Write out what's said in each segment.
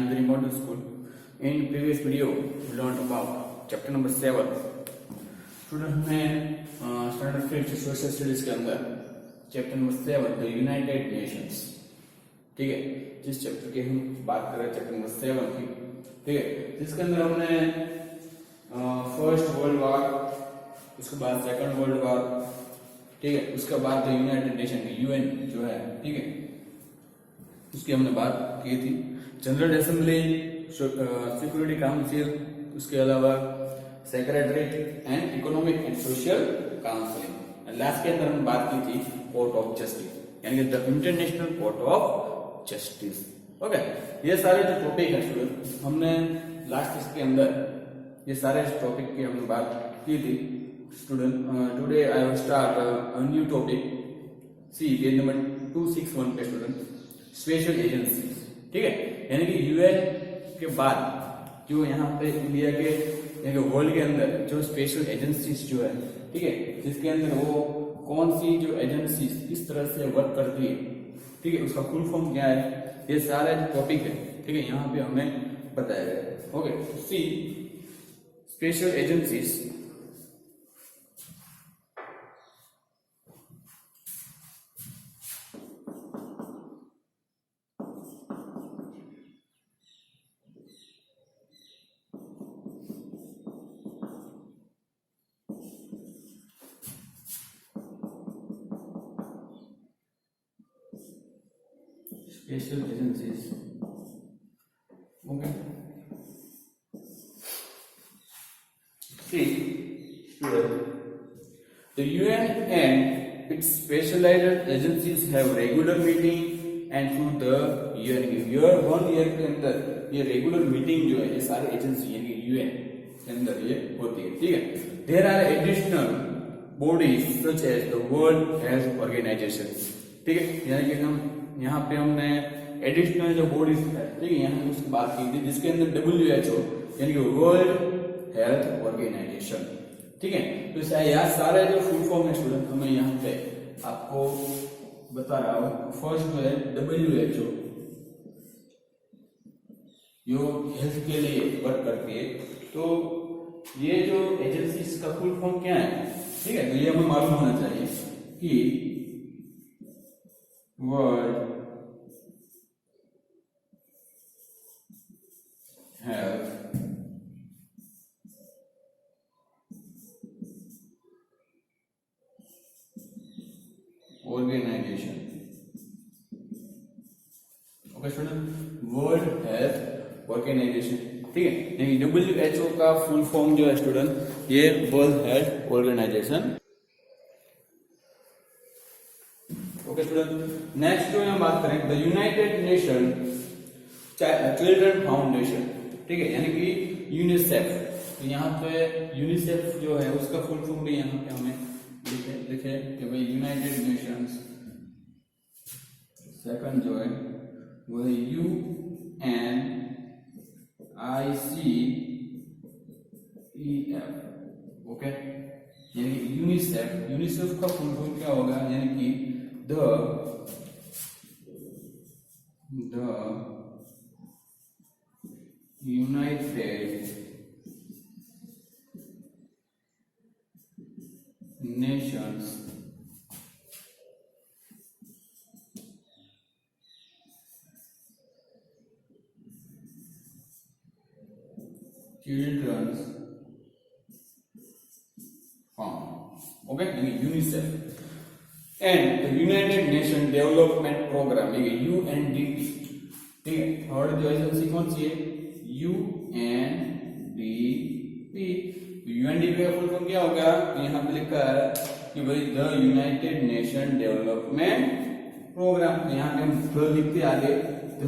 Nandini Model School. In previous video, we learned about chapter number 7. Student में standard 5 social studies के अंदर chapter number 7 the United Nations, ठीक है, जिस chapter की हम बात कर रहे हैं चैप्टर नंबर 7 की, ठीक है, जिसके अंदर हमने फर्स्ट वर्ल्ड वॉर, उसके बाद सेकंड वर्ल्ड वॉर, ठीक है, उसके बाद द यूनाइटेड नेशन की यूएन जो है, ठीक है, उसकी हमने बात की थी। जनरल असेंबली, सिक्योरिटी काउंसिल, उसके अलावा secretariat and economic and social counselling. Last के अंदर हमने बात की थी कोर्ट ऑफ जस्टिस, यानी कि the international court of justice. Okay, ये सारे जो टॉपिक है स्टूडेंट, हमने लास्ट के अंदर ये सारे टॉपिक की हमने बात की थी। Student, today I will start a new topic. See page number 261 पे स्टूडेंट, स्पेशल एजेंसी, ठीक है, यानी कि यूएन के बाद जो यहाँ पे इंडिया के वर्ल्ड के अंदर जो स्पेशल एजेंसीज जो है, ठीक है, जिसके अंदर वो कौन सी जो एजेंसीज किस तरह से वर्क करती है, ठीक है, उसका फुल फॉर्म क्या है, ये सारा जो टॉपिक है, ठीक है, यहाँ पे हमें बताया गया है। Okay, see special agencies, special agencies. Okay. See, the UN and its specialized agencies have regular meeting and through the year 1 year के अंदर ये रेगुलर मीटिंग जो है ये सारे एजेंसी यानी कि यूएन के अंदर ये होती है, ठीक है। There are additional bodies such as the World Health Organization, ठीक है, यानी कि हम यहाँ पे हमने एडिशनल जो बॉडीज है, ठीक है, यहाँ उसकी बात की थी, जिसके अंदर WHO यानी कि वर्ल्ड हेल्थ ऑर्गेनाइजेशन, ठीक है। तो यार सारे जो फुल फॉर्म है स्टूडेंट, हमें यहाँ पे आपको बता रहा हूँ। फर्स्ट जो है WHO, जो हेल्थ के लिए वर्क करती है, तो ये जो एजेंसी का फुल फॉर्म क्या है, ठीक है, तो ये हमें मालूम होना चाहिए कि World Health Organization. Okay student, World Health Organization, ठीक है, यानी WHO का फुल फॉर्म जो है स्टूडेंट, ये World Health Organization. Okay student, next जो हम बात करें, the United Nation Children Foundation, ठीक है, यानी कि यूनिसेफ। तो यहाँ पे यूनिसेफ जो है उसका फुल फॉर्म भी यहाँ पे हमें लिखे कि भाई यूनाइटेड नेशंस, सेकंड जो है वो है UNICEF। ओके, यानी कि यूनिसेफ का फुल फॉर्म क्या होगा, यानी कि the United Nations Children's Fund, okay, यानी UNICEF and the United Nation Development Programme, ये UNDP, ठीक है। थर्ड जो एजेंसी कौन सी है, UNDP। UNDP का फुल फॉर्म क्या होगा, यहाँ पे लिखा है कि भाई the United Nation Development Programme, यहाँ पे हम लिखते आगे the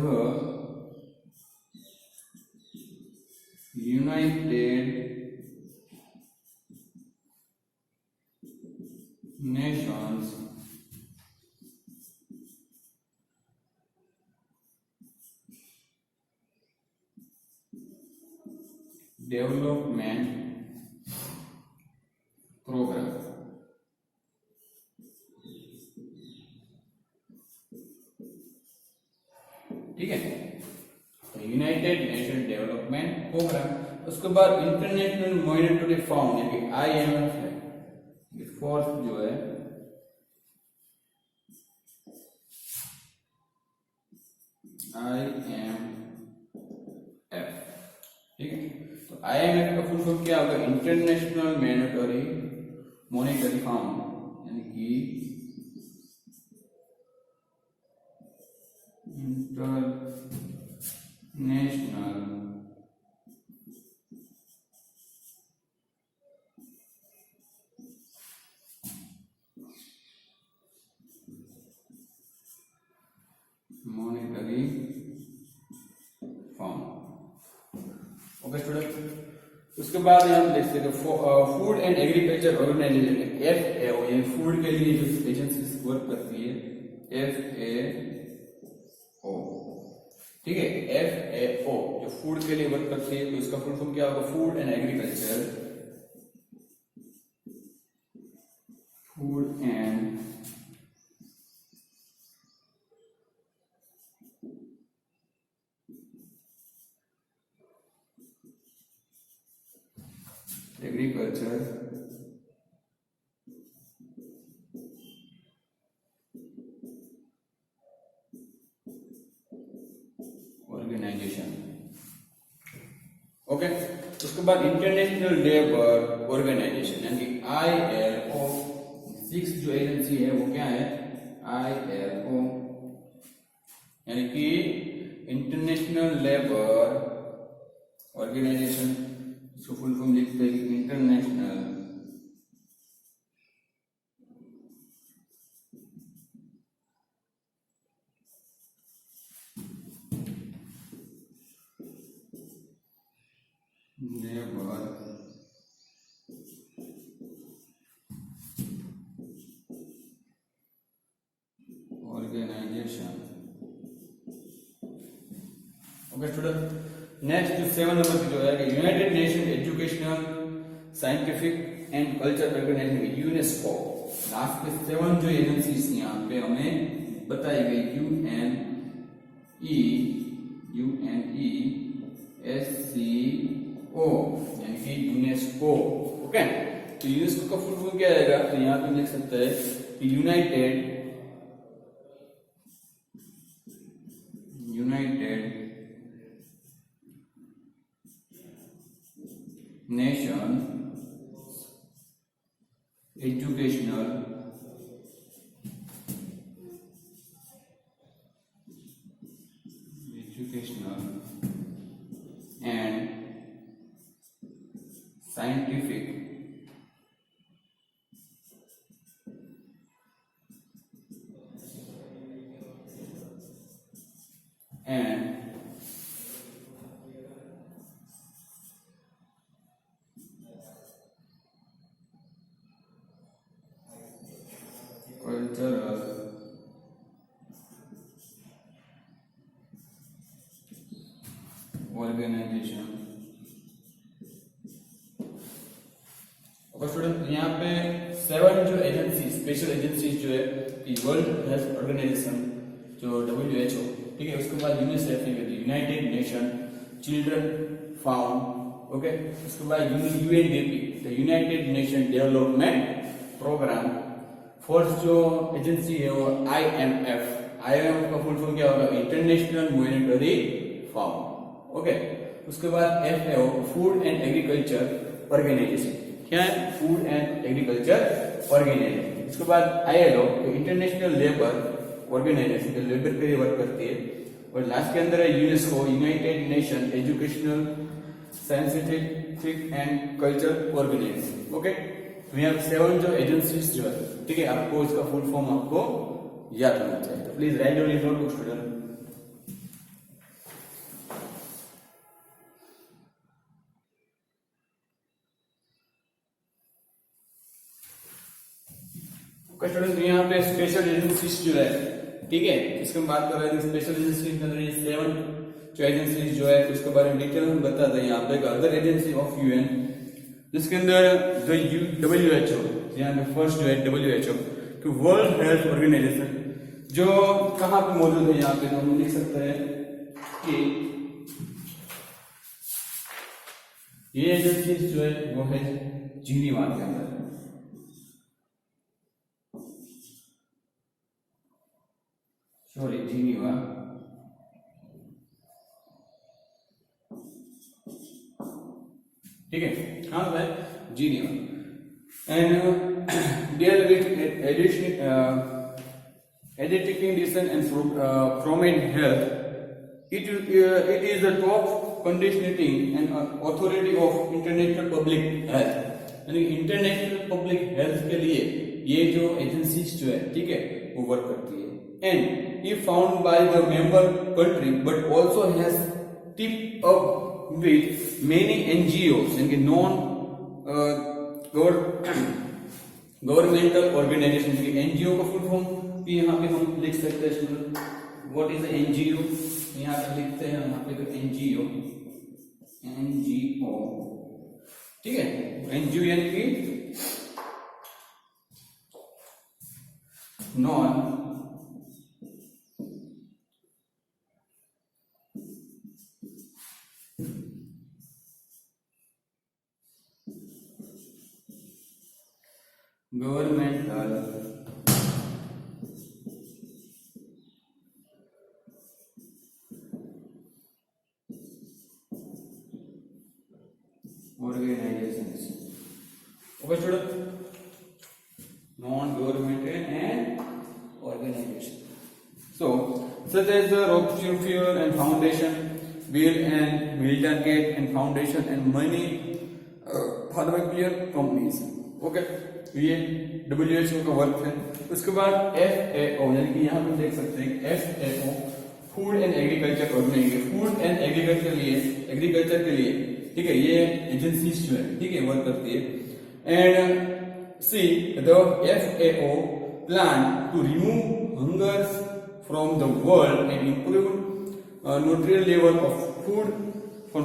United Nations Development Programme, ठीक है। United Nation Development Programme. उसके बाद इंटरनेशनल मॉनिटरी फंड यानी कि IMF है, ये फोर्थ जो है IMF, ठीक है। तो IMF का फुल फॉर्म क्या होगा? इंटरनेशनल मॉनिटरी फंड यानी कि International Monetary Fund. Okay student, उसके बाद यहाँ पे लिखते हैं Food and Agriculture Organization FAO, ये फूड के लिए जो एजेंसी वर्क करती है FAO, ठीक है। FAO जो फूड के लिए वर्क करती है, तो इसका फुल फॉर्म क्या होगा? Food and Agriculture Agriculture Organization. Okay, उसके बाद इंटरनेशनल लेबर ऑर्गेनाइजेशन यानी ILO, 6 जो एजेंसी है वो क्या है? ILO यानी कि इंटरनेशनल लेबर ऑर्गेनाइजेशन। इसको फुल फॉर्म लिखते हैं International Labour Organization. Okay student, next जो 7 नंबर की जो है United Nation Educational Scientific and Culture Organization UNESCO। Last के 7 जो एजेंसीज यहाँ पे हमें बताई गई UNESCO यानी कि यूनेस्को। ओके, तो यूनेस्को का फुल फॉर्म क्या आएगा? तो यहाँ पे लिख सकते हैं कि United Nation Educational and Scientific and Cultural Organization. Student, यहाँ पे 7 जो एजेंसी स्पेशल एजेंसीज जो है वर्ल्ड हेल्थ ऑर्गेनाइजेशन जो WHO, ठीक है। उसके बाद UNICEF United Nation Children Found, okay. उसके बाद UNDP the United Nation Development Programme. Fourth जो एजेंसी है वो IMF का फुल फॉर्म क्या होगा? International Monetary Fund, okay. उसके बाद FAO Food and Agriculture Organization, क्या है? Food and Agriculture Organization. उसके बाद ILO इंटरनेशनल लेबर ऑर्गेनाइजेशन जो लेबर के लिए वर्क करती है। और लास्ट के अंदर है UNESCO United Nation Educational Scientific and Culture Organization, okay. तो यहाँ 7 जो एजेंसीज जो है, ठीक है, आपको इसका फुल फॉर्म आपको याद होना चाहिए। तो please write down your notebook student. Student, यहाँ पे स्पेशल एजेंसीज जो है, ठीक है, इसकी हम बात कर रहे थे। स्पेशल एजेंसी के अंदर ये 7 जो एजेंसीज जो है उसके बारे में डिटेल में बताते हैं। यहाँ पे अदर एजेंसी ऑफ UN जिसके अंदर WHO, यहाँ पे फर्स्ट जो है WHO कि वर्ल्ड हेल्थ ऑर्गेनाइजेशन जो कहाँ पे मौजूद है? यहाँ पे हम लिख सकते हैं कि ये एजेंसी जो है वो है जिनीवा के अंदर। सॉरी, जिनीवा, ठीक है, हाँ भाई, Geneva. And deal with education and promote health. It is the top conditioning and authority of international public health. यानी इंटरनेशनल पब्लिक हेल्थ के लिए ये जो एजेंसीज जो है, ठीक है, वो वर्क करती है। एंड ये found by the member country but also has tip up with many NGO यानी नॉन गवर्नमेंटल ऑर्गेनाइजेशन की। एनजीओ का फुल फॉर्म भी यहाँ पे हम लिख सकते हैं स्टूडेंट, व्हाट इज एनजीओ, यहाँ पे लिखते हैं यहाँ पे तो एनजीओ, एनजीओ, ठीक है, एनजीओ यानी कि non governmental organizations. Okay, student, non-governmental and organization. So, such as the Rockefeller and Foundation, Bill and Melinda Gates and Foundation, and many pharmaceutical companies. Okay, ये WHO का वर्क है। उसके बाद FAO, यानी कि यहाँ पे देख सकते हैं FAO, Food and Agriculture Organization, food and agriculture के लिए, ठीक है, ये एजेंसीज जो है, ठीक है, वर्क करती है। And see the FAO plan to remove hunger from the world and improve nutrient level of food for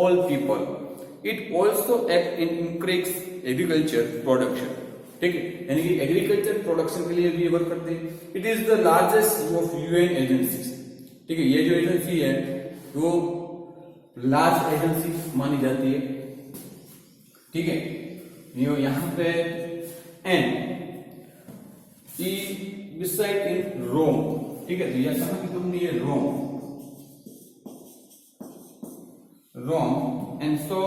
all people. It also act in increase agriculture production, ठीक है, यानी कि एग्रीकल्चर प्रोडक्शन के लिए भी वर्क करते हैं। It is the largest of UN agencies, ठीक है, ये जो एजेंसी है वो लार्ज एजेंसी मानी जाती है, ठीक है, ये यहाँ पे। एंड बिसाइड इन रोम, ठीक है, तो यह कहा कि तुमने ये रोम and so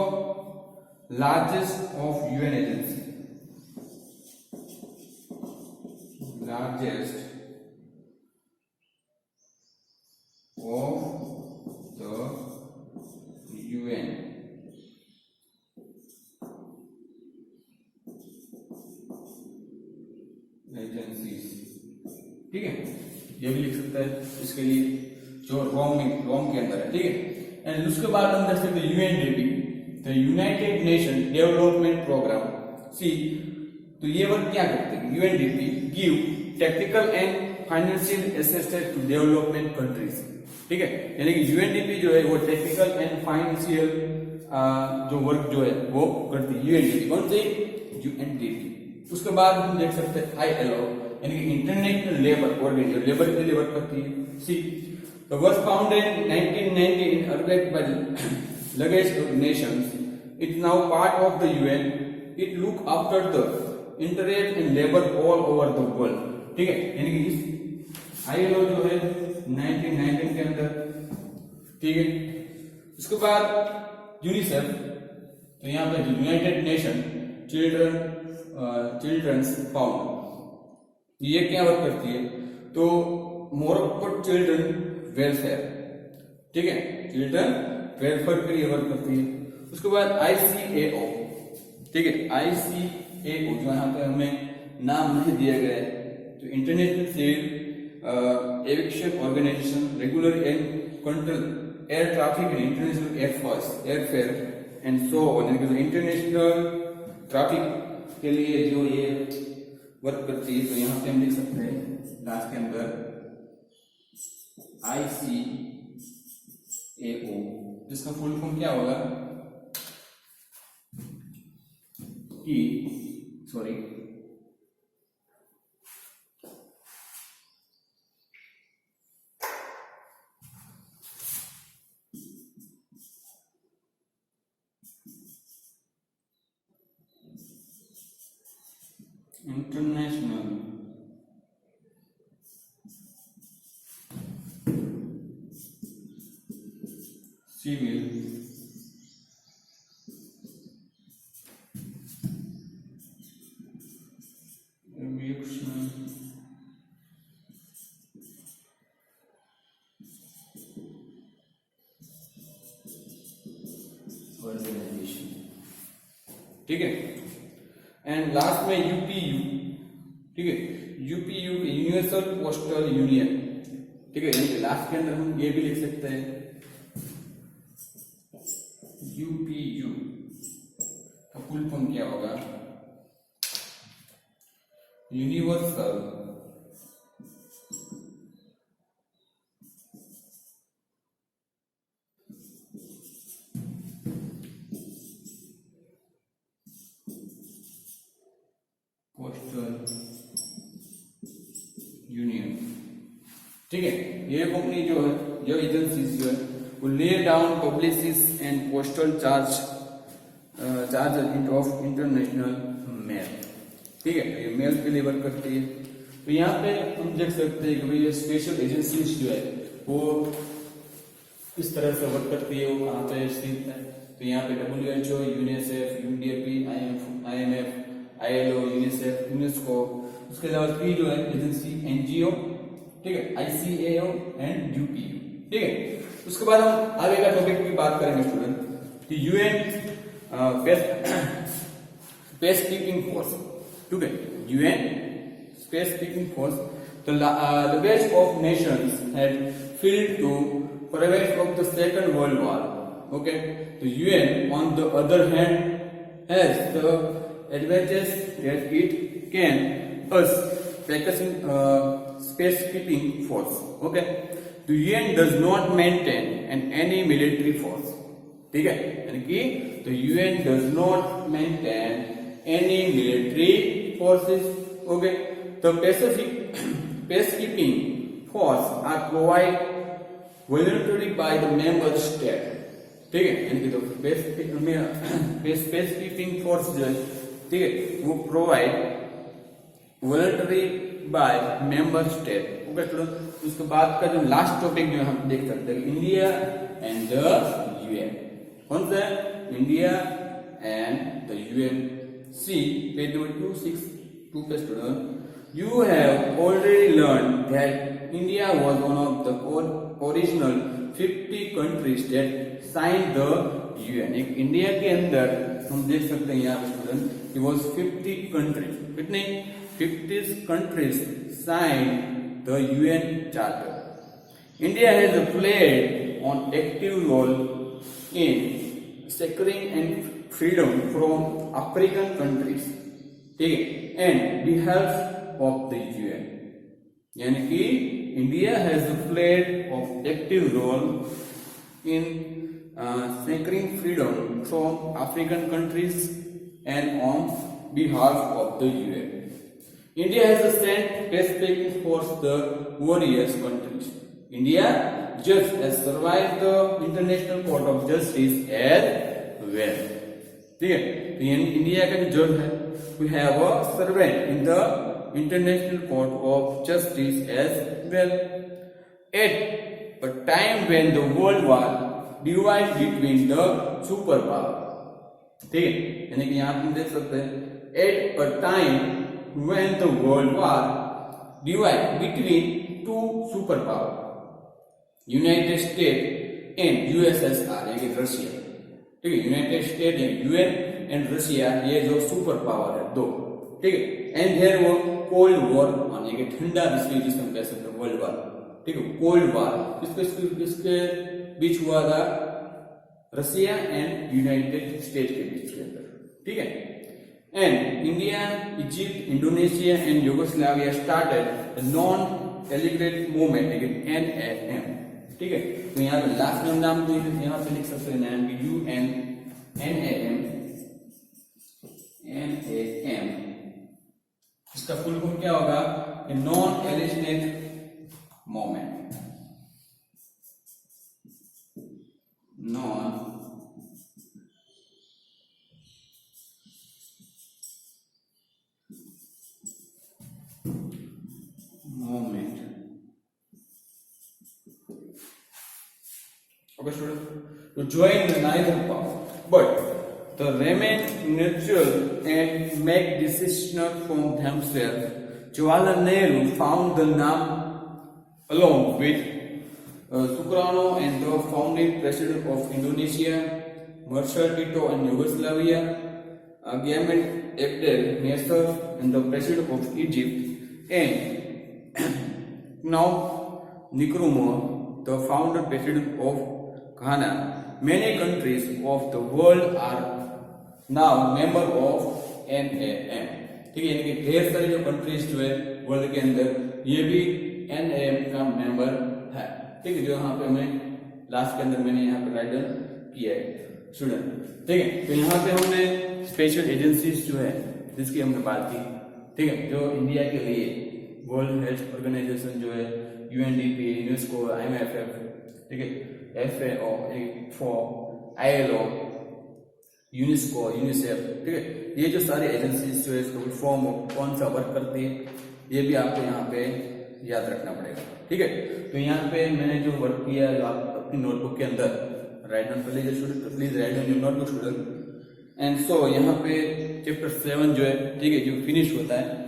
largest of UN agency, largest of the UN agencies, ठीक है, ये भी लिख सकता है इसके लिए जो रोम के अंदर है, ठीक है। एंड उसके बाद हम देख सकते हैं UNDP, the United Nation Development Programme. See, तो ये वर्क क्या करते हैं, UNDP give technical and financial assistance to development countries, ठीक है, यानी कि UNDP जो है वो टेक्निकल एंड फाइनेंशियल जो वर्क जो है वो करती है UNDP। कौन सी? UNDP। उसके बाद हम देख सकते हैं ILO, यानी कि इंटरनेशनल लेबर ऑर्गेनाइजेशन, लेबर के लिए वर्क करती है। See, the was founded in 1990 in अर्बेक by league's nations, it now part of the UN, it look after the interest in labour all over the world, ठीक है, यानी कि इस ILO जो है 1919 के अंदर, ठीक है। उसके बाद यूनिसेफ, तो यहाँ पे यूनाइटेड नेशन चिल्ड्रंस फाउंड, ये क्या वर्क करती है, तो मोर फॉर चिल्ड्रन वेलफेयर, ठीक है, चिल्ड्रन वेलफेयर के लिए वर्क करती है। उसके बाद ICAO, ठीक है, ICAO जो यहाँ पे हमें नाम नहीं दिया गया है, तो International Civil Aviation Organization regular and control air traffic and international airfare and so on, यानी कि इंटरनेशनल ट्रैफिक के लिए जो ये वर्क करती है। तो यहाँ पे हम लिख सकते हैं लास्ट के अंदर ICAO, जिसका फुल फॉर्म क्या होगा कि sorry International Civil Aviation Organization, ठीक है। एंड लास्ट में यूपीयू, ठीक है, यूपीयू यूनिवर्सल पोस्टल यूनियन, ठीक है, यानी कि लास्ट के अंदर हम ये भी लिख सकते हैं यूपीयू का फुल फॉर्म क्या होगा, यूनिवर्सल पोस्टल यूनियन, ठीक है। ये कंपनी जो है, जो एजेंसीज जो है, वो lay down policies and postal charge of international mail, ठीक है। ये मेल डिलीवर करती है। तो यहाँ पे हम देख सकते हैं कि भाई ये स्पेशल एजेंसीज जो है वो इस तरह से वर्क करती है, वो कहाँ पे स्थित है। तो यहाँ पे WHO, UNICEF, UDP, IMF, ILO, UNICEF, UNESCO, उसके अलावा 3 जो है एजेंसी NGO, ठीक है, ICAO एंड UPU, ठीक है। उसके बाद हम आगे का टॉपिक की बात करेंगे स्टूडेंट कि UN स्पेस कीपिंग फोर्स, ठीक है, UN space keeping force, the best of nations had failed to prevent from the Second World War, okay. The UN on the other hand has the advantage that it can us practicing space keeping force, okay. The UN does not maintain any military force, ठीक है, यानी कि the UN does not maintain any military forces, okay. The Pacific peacekeeping force are provided voluntarily by the member state, ठीक है, यानी कि तो space keeping force जो है, ठीक है, वो provide voluntary by member state, okay student. उसके बाद का जो लास्ट टॉपिक जो हम देख सकते हैं, इंडिया एंड द UN, कौन सा है, India and the UN। See page number 262 पे student, you have already learned that India was one of the original 50 countries that signed the UN। एक इंडिया के अंदर हम देख सकते हैं यहाँ पे स्टूडेंट, it was 50 countries, कितने 50 countries signed the UN Charter। India has played an active role in securing and freedom from African countries, ठीक है, and behalf of the UN, यानी कि India has played of active role in securing freedom from African countries and on behalf of the UN. India has sent peacekeeping force to the various countries. India just has survived the International Court of Justice as well, ठीक है। तो India का जो जज है, we have a servant in the International Court of Justice as well. At a time when the world was divided between the superpower, ठीक है, यानी कि यहाँ पे देख सकते हैं, at a time when the world was divided between two superpower, United States and USSR, यानी कि रशिया, ठीक है, United state and UN and Russia, ये जो सुपर पावर है दो, ठीक है। एंड देयर वो कोल्ड वॉर, यानी कि ठंडा विश्व युद्ध हम कह सकते हैं, वर्ल्ड वॉर, ठीक है, कोल्ड वॉर इसके बीच हुआ था रशिया एंड यूनाइटेड स्टेट के बीच के अंदर, ठीक है। And India, Egypt, Indonesia and Yugoslavia started non aligned movement, NAM, ठीक है। तो यहाँ पे लास्ट नाम तो यहाँ पे लिख सकते हैं नाम NAM, इसका फुल फॉर्म क्या होगा, non aligned movement, non join neither power, but the remain neutral and make decisions from themselves. Jawaharlal Nehru found the name along with Sukarno and the founding president of Indonesia, Marshal Tito and Yugoslavia, Gamal Abdel Nasser and the president of Egypt, and now Nkrumah, the founder president of Ghana. Many countries of the world are now member of NAM. ठीक है, यानी कि ढेर सारी जो countries जो है world के अंदर ये भी NAM का मेंबर है। ठीक है, जो यहाँ पे हमें लास्ट के अंदर मैंने यहाँ पे राइट डाउन किया है स्टूडेंट। ठीक है, तो यहाँ पे हमने स्पेशल एजेंसीज जो है जिसकी हमने बात की। ठीक है, जो इंडिया के लिए वर्ल्ड हेल्थ ऑर्गेनाइजेशन जो है UNDP, यूनेस्को, IMF, ठीक है, FAO, ILO, यूनेस्को, यूनिसेफ, ठीक है, ये जो सारी एजेंसीज जो है इसको फॉर्म कौन सा वर्क करती है ये भी आपको यहाँ पे याद रखना पड़ेगा। ठीक है, तो यहाँ पे मैंने जो वर्क किया जो आप अपनी नोटबुक के अंदर राइट डाउन कर लीजिए student, please write down your notebook student. And so यहाँ पे चैप्टर 7 जो है, ठीक है, जो फिनिश होता है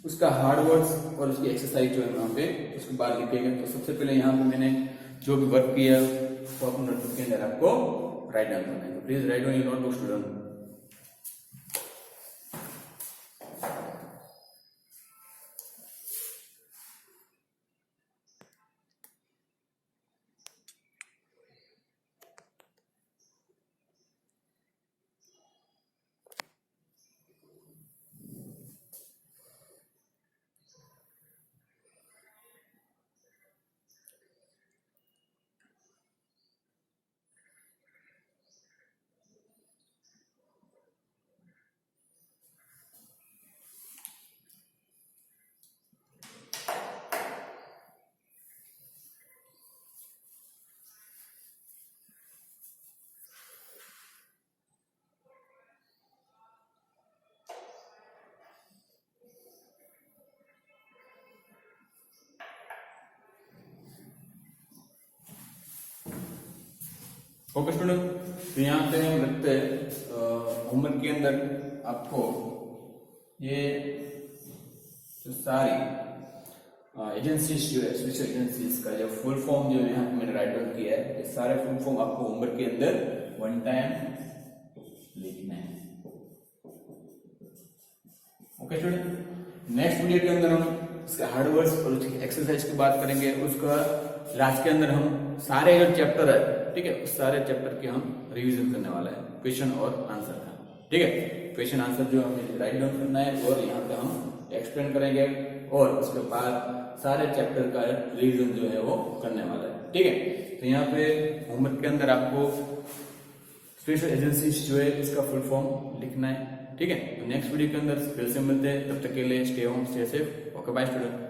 उसका हार्ड वर्ड्स और उसकी एक्सरसाइज जो है वहाँ पे उसके बाद लिखेगा। तो सबसे पहले यहाँ पे मैंने जो भी वर्क किया वो अपने नोटबुक के अंदर आपको राइट डाउन करना है। तो please write down your notebook student. Okay student, तो यहाँ पे हम रखते हैं होमवर्क के अंदर आपको ये जो सारी एजेंसीज जो है स्पेशल एजेंसीज का जो फुल फॉर्म जो है यहाँ पे मैंने राइट डाउन किया है, ये सारे फुल फॉर्म आपको होमवर्क के अंदर वन टाइम लिखना है। ओके स्टूडेंट, नेक्स्ट वीडियो के अंदर हम इसके हार्ड वर्ड्स और उसकी एक्सरसाइज की बात करेंगे। उसका लास्ट के अंदर हम सारे जो चैप्टर है, ठीक है, उस सारे चैप्टर के हम रिवीजन करने वाला है, क्वेश्चन और आंसर का। ठीक है, क्वेश्चन आंसर जो हमें राइट डाउन करना है और यहाँ पे हम एक्सप्लेन करेंगे और उसके बाद सारे चैप्टर का रिवीजन जो है वो करने वाला है। ठीक है, तो यहाँ पे होमवर्क के अंदर आपको स्पेशल एजेंसीज जो है इसका फुल फॉर्म लिखना है। ठीक है, तो नेक्स्ट वीडियो के अंदर फिर से मिलते हैं, तब तक के लिए stay home, stay safe. Okay bye student.